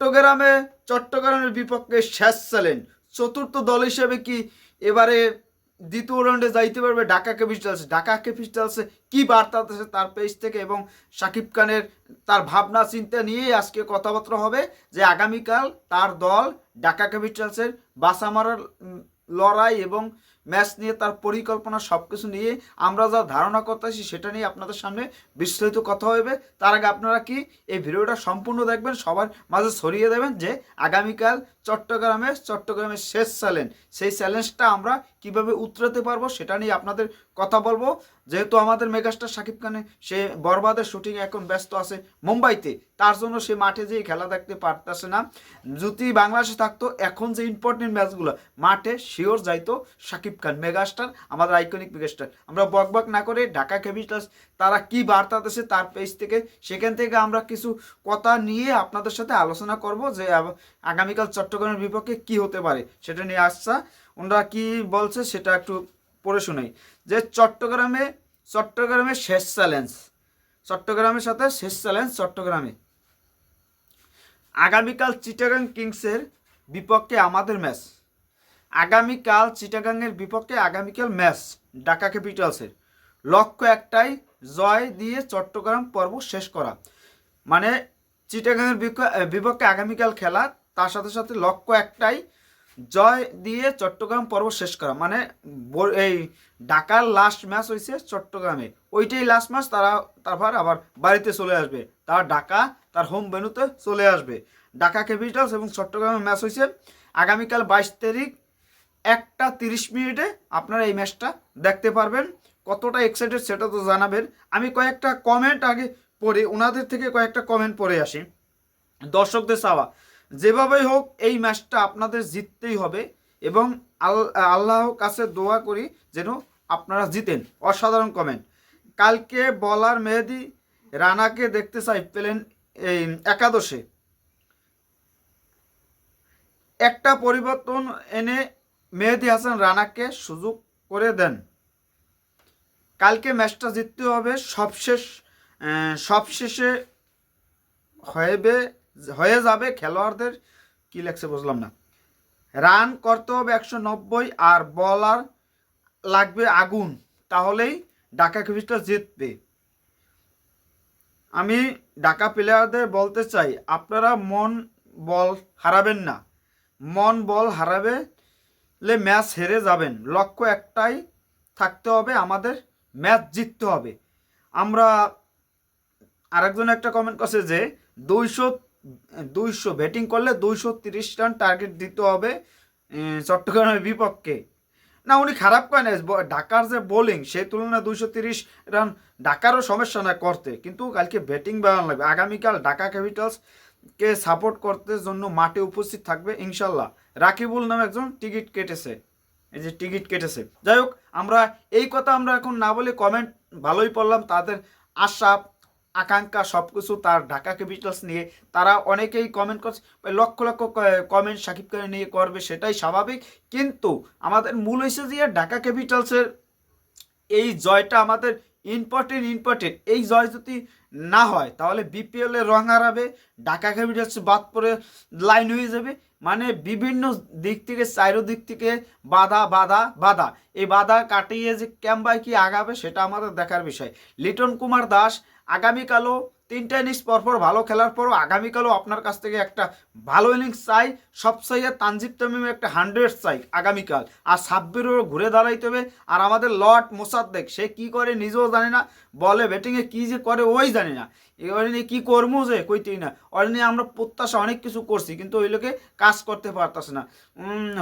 চট্টগ্রামের বিপক্ষে শেষ চ্যালেঞ্জ। চতুর্থ দল হিসেবে কি এবারে দ্বিতীয় রাউন্ডে যাইতে পারবে ঢাকা ক্যাপিটালস? ঢাকা ক্যাপিটালসে কি বার্তা আছে তার পেজ থেকে এবং শাকিব খানের তার ভাবনা চিন্তা নিয়েই আজকে কথাবার্তা হবে যে আগামীকাল তার দল ঢাকা ক্যাপিটালসের বাসা মারার লড়াই এবং ম্যাচ নিয়ে তার পরিকল্পনা সব কিছু নিয়ে আমরা যা ধারণা করতেছি সেটা নিয়ে আপনাদের সামনে বিস্তারিত কথা হবে। তার আগে আপনারা কি এই ভিডিওটা সম্পূর্ণ দেখবেন, সবার মাঝে ছড়িয়ে দেবেন যে আগামীকাল চট্টগ্রামের শেষ চ্যালেঞ্জ, সেই চ্যালেঞ্জটা আমরা কিভাবে উতরাতে পারবো সেটা নিয়ে আপনাদের কথা বলবো। যেহেতু আমাদের মেগাস্টার শাকিব খানে সে বরবাদের শুটিংয়ে এখন ব্যস্ত আছে মুম্বাইতে, তার জন্য সে মাঠে যেয়ে খেলা দেখতে পারতেছে না। যদি বাংলাদেশে থাকতো এখন যে ইম্পর্টেন্ট ম্যাচগুলো মাঠে শিওর যাইতো শাকিব খান মেগাস্টার, আমাদের আইকনিক মেগাস্টার। আমরা বকবক না করে ঢাকা ক্যাপিটালস তারা কি বার্তা দিয়েছে তার পেজ থেকে, সেখান থেকে আমরা কিছু কথা নিয়ে আপনাদের সাথে আলোচনা করব যে আগামীকাল চট্টগ্রামের বিপক্ষে কি হতে পারে সেটা নিয়ে আসছে। ওনারা কি বলছে সেটা একটু পড়ে শোনাই। যে চট্টগ্রামে শেষ চ্যালেঞ্জ, চট্টগ্রামের সাথে শেষ চ্যালেঞ্জ চট্টগ্রামে। আগামীকাল চিটাগাং কিংসের বিপক্ষে আমাদের ম্যাচ। আগামীকাল চিটাগাংয়ের বিপক্ষে আগামীকাল ম্যাচ ঢাকা ক্যাপিটালসের। লক্ষ্য একটাই, জয় দিয়ে চট্টগ্রাম পর্ব শেষ করা। মানে চিটাগাংয়ের বিপক্ষে আগামীকাল খেলা, তার সাথে সাথে লক্ষ্য একটাই, জয় দিয়ে চট্টগ্রাম পর্ব শেষ করা। মানে এই ঢাকার লাস্ট ম্যাচ হয়েছে চট্টগ্রামে, ওইটাই লাস্ট ম্যাচ। তারপর আবার বাড়িতে চলে আসবে, তার ঢাকা তার হোম ভেন্যুতে চলে আসবে। ঢাকা ক্যাপিটালস এবং চট্টগ্রামের ম্যাচ হয়েছে আগামীকাল 22 তারিখ 1:30 আপনারা এই ম্যাচটা দেখতে পারবেন। কতটা এক্সাইটেড সেটা তো জানাবেন। আমি কয়েকটা কমেন্ট আগে পড়ে ওনাদের থেকে কয়েকটা কমেন্ট পড়ে আসি। দর্শকদের চাওয়া যেভাবেই হোক এই ম্যাচটা আপনাদের জিততেই হবে এবং আল্লাহর কাছে দোয়া করি যেন আপনারা জিতেন। অসাধারণ কমেন্ট। কালকে বলার মেহেদী রানাকে দেখতে চাই প্লেন এই একাদশে, একটা পরিবর্তন এনে মেহেদী হাসান রানাকে সুযোগ করে দেন। কালকে ম্যাচটা জিততে হবে, সবশেষে হয়ে যাবে খেলোয়াড়দের কি লেখছে বুঝলাম না। রান করতে হবে 190 আর বলার লাগবে আগুন, তাহলেই ঢাকা ক্যাপিটালস জিতবে। আমি ঢাকা প্লেয়ারদের বলতে চাই আপনারা মন বল হারাবেন না, মন বল হারাবে ম্যাচ হেরে যাবেন। লক্ষ্য একটাই থাকতে হবে, আমাদের ম্যাচ জিততে হবে। আমরা আরেকজন একটা কমেন্ট করছে যে 200 ব্যাটিং করলে 230 রান টার্গেট দিতে হবে চট্টগ্রামের বিপক্ষে। না উনি খারাপ করে না, ঢাকার যে বোলিং সেই তুলনায় 230 রান ঢাকারও সমস্যা না করতে, কিন্তু কালকে ব্যাটিং বাড়ানো লাগবে। আগামীকাল ঢাকা ক্যাপিটালসকে সাপোর্ট করতে জন্য মাঠে উপস্থিত থাকবে ইনশাল্লাহ। রাকিবুল নামে একজন টিকিট কেটেছে, এই যে টিকিট কেটেছে। যাই হোক, আমরা এই কথা আমরা এখন না বলে কমেন্ট ভালোই পড়লাম, তাদের আশা আকাঙ্ক্ষা সব কিছু তার ঢাকা ক্যাপিটালস নিয়ে তারা অনেকেই কমেন্ট করছে, লক্ষ লক্ষ কমেন্ট শাকিব খানের নিয়ে করবে, সেটাই স্বাভাবিক। কিন্তু আমাদের মূল হয়েছে যে ঢাকা ক্যাপিটালসের এই জয়টা আমাদের ইম্পর্টেন্ট। এই জয় যদি না হয় তাহলে বিপিএল এর রং হারাবে, ঢাকা ক্যাপিটালস বাদ পড়ে লাইন হয়ে যাবে। মানে বিভিন্ন দিক থেকে চারোদিক থেকে বাধা, এই বাধা কাটিয়ে যে ক্যাম্বাই কি আগাবে সেটা আমাদের দেখার বিষয়। লিটন কুমার দাস আগামীকালও 3টা ইনিংস পরপর ভালো খেলার পরও আগামীকালও আপনার কাছ থেকে একটা ভালো ইনিংস চাই। সবচাইতে তানজিদ তামিমের একটা 100 চাই আগামীকাল। আর সাব্বিরও ঘুরে দাঁড়াইতে হবে। আর আমাদের লর্ড মোসাদ্দেক সে কি করে নিজেও জানে না, বলে ব্যাটিংয়ে কী যে করে ওই জানি না, ওই নিয়ে কী করবো যে কইতেই না। ওই নিয়ে আমরা প্রত্যাশা অনেক কিছু করছি কিন্তু ওই লোকে কাজ করতে পারতেছে না।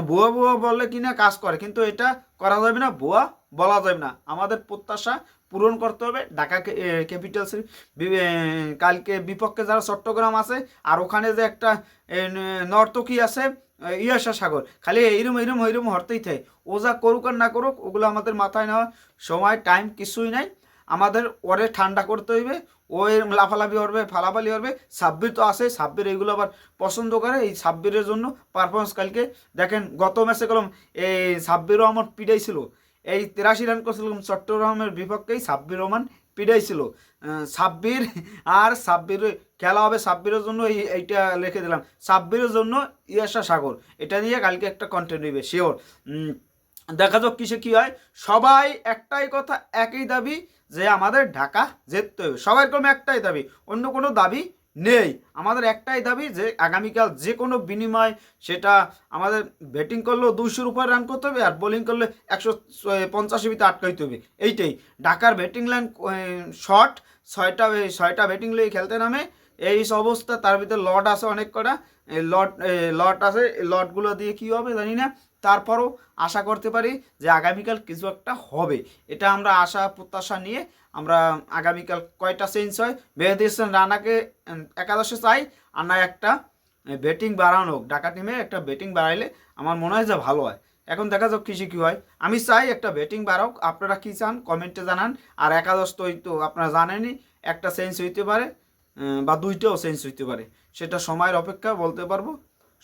ভুয়া বললে কি না কাজ করে, কিন্তু এটা করা যাবে না, ভুয়া বলা যাবে না। আমাদের প্রত্যাশা পূরণ করতে হবে। ঢাকা ক্যাপিটালসের কালকে বিপক্ষে যারা চট্টগ্রাম আছে আর ওখানে যে একটা নর্তকী আছে ইয়াসা সাগর, খালি এইরম হরতেই থাকে। ও যা করুক আর না করুক ওগুলো আমাদের মাথায় নেওয়া সময় টাইম কিছুই নাই। আমাদের ওরে ঠান্ডা করতে হইবে, ওই লাফালাফি করবে ফালাফালি করবে। সাব্বির তো আছে, সাব্বির এইগুলো আবার পছন্দ করে। এই সাব্বিরের জন্য পারফরমেন্স কালকে দেখেন, গত ম্যাচে গেলাম এই সাব্বির রহমান পিটাই ছিল, এই 83 রান করছিলাম চট্টগ্রামের বিপক্ষেই সাব্বির রহমান পিটাইছিল। সাব্বির আর সাব্বির খেলা হবে, সাব্বিরের জন্য এইটা লিখে দিলাম, সাব্বিরের জন্য ইয়াশা সাগর, এটা নিয়ে কালকে একটা কন্টেন্ট হইবে শিওর। দেখা যাক কিসে কি হয়। সবাই একটাই কথা, একই দাবি যে আমাদের ঢাকা জিততে হবে, সবার কোনো একটাই দাবি, অন্য কোনো দাবি নেই। আমাদের একটাই দাবি যে আগামীকাল যে কোনো বিনিময়, সেটা আমাদের ব্যাটিং করলেও 200-র উপরে রান করতে হবে, আর বোলিং করলে 150-এর ভিতরে আটকাইতে হবে। এইটাই ঢাকার ব্যাটিং লাইন শর্ট, ছয়টা ব্যাটিং লিয়ে খেলতে নামে, এই অবস্থা। তার ভিতরে লট আছে অনেক কটা, লট আছে, লটগুলো দিয়ে কী হবে জানি না, তারপরও আশা করতে পারি যে আগামীকাল কিছু একটা হবে। এটা আমরা আশা প্রত্যাশা নিয়ে আমরা আগামীকাল কয়টা চেঞ্জ হয়, মেহেদী হাসান রানাকে একাদশে চাই, আর না একটা ব্যাটিং বাড়ানো হোক, ঢাকা টিমে একটা ব্যাটিং বাড়াইলে আমার মনে হয় যে ভালো হয়। এখন দেখা যাক কৃষি কী হয়। আমি চাই একটা ব্যাটিং বাড়াওক, আপনারা কী চান কমেন্টে জানান। আর একাদশ তো আপনারা জানেনই, একটা চেঞ্জ হইতে পারে বা দুইটাও চেঞ্জ হইতে পারে, সেটা সময়ের অপেক্ষা বলতে পারবো।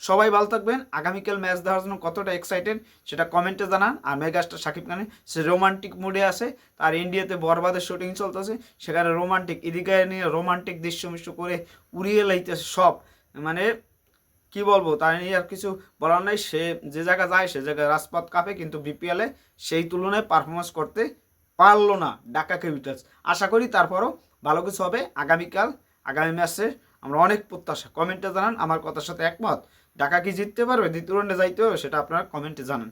সবাই ভালো থাকবেন। আগামীকাল ম্যাচ দেওয়ার জন্য কতটা এক্সাইটেড সেটা কমেন্টে জানান। আর মেগাস্টার শাকিব খানের সে রোমান্টিক মুডে আছে, তার ইন্ডিয়াতে বরবাদের শুটিং চলতেছে, সেখানে রোমান্টিক এদিকে নিয়ে রোমান্টিক দৃশ্য মিশ্র করে উড়িয়ে লাইতেছে সব। মানে কি বলবো, তার নিয়ে আর কিছু বলার নাই। সে যে জায়গা যায় সে জায়গায় রাজপথ কাঁপে, কিন্তু বিপিএলে সেই তুলনায় পারফরমেন্স করতে পারলো না ঢাকা ক্যাপিটালস। আশা করি তারপরও ভালো কিছু হবে আগামীকাল, আগামী ম্যাচে আমরা অনেক প্রত্যাশা। কমেন্টে জানান আমার কথার সাথে একমত, ঢাকা কি জিততে পারবে, দ্বিতীয় রাউন্ডে যাইতে হবে, সেটা আপনারা কমেন্টে জানান।